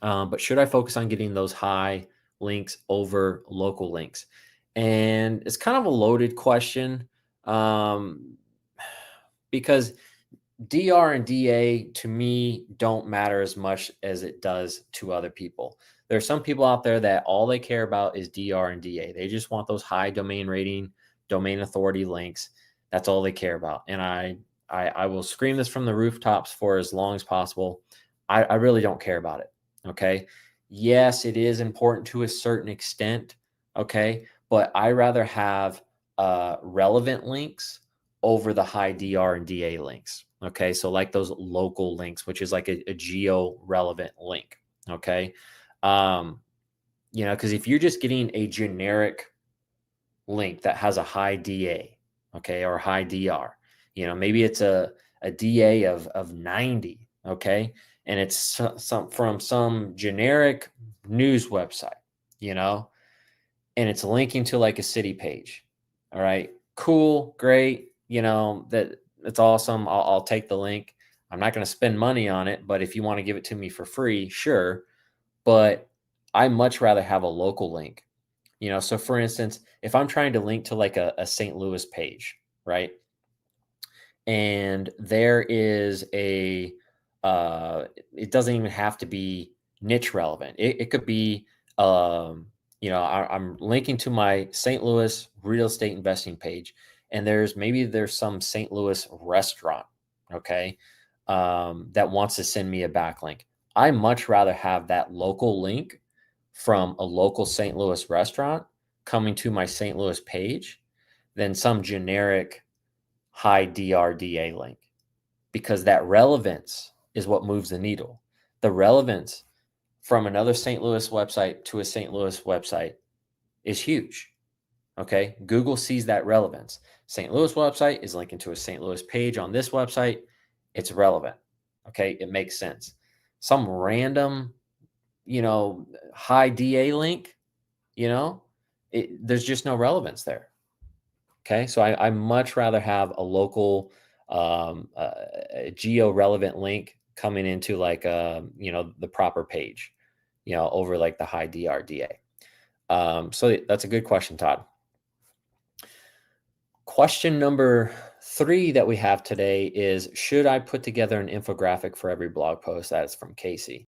But should I focus on getting those high links over local links? And it's kind of a loaded question, um, because DR and DA to me don't matter as much as it does to other people. There are some people out there that all they care about is DR and DA. They just want those high domain rating, domain authority links. That's all they care about. And I will scream this from the rooftops for as long as possible. I really don't care about it. Okay. Yes, it is important to a certain extent. Okay. But I rather have relevant links over the high DR and DA links. Okay. So like those local links, which is like a geo relevant link. Okay. Um, because if you're just getting a generic link that has a high DA, okay, or high DR, maybe it's a DA of 90, okay, and it's some from some generic news website, you know, and it's linking to like a city page. All right, cool, great. That's awesome. I'll take the link. I'm not going to spend money on it, but if you want to give it to me for free, sure. But I much rather have a local link. So for instance, if I'm trying to link to like a St. Louis page, right? And there is it doesn't even have to be niche relevant. It could be, I'm linking to my St. Louis real estate investing page, and there's some St. Louis restaurant, okay, that wants to send me a backlink. I much rather have that local link from a local St. Louis restaurant coming to my St. Louis page than some generic high DRDA link, because that relevance is what moves the needle. The relevance from another St. Louis website to a St. Louis website is huge. Okay. Google sees that relevance. St. Louis website is linking to a St. Louis page on this website. It's relevant. Okay. It makes sense. Some random, high DA link, there's just no relevance there. Okay. So I much rather have a local, a geo relevant link coming into like, the proper page, over like the high DRDA. So that's a good question, Todd. Question number 3 that we have today is, should I put together an infographic for every blog post? That is from Casey.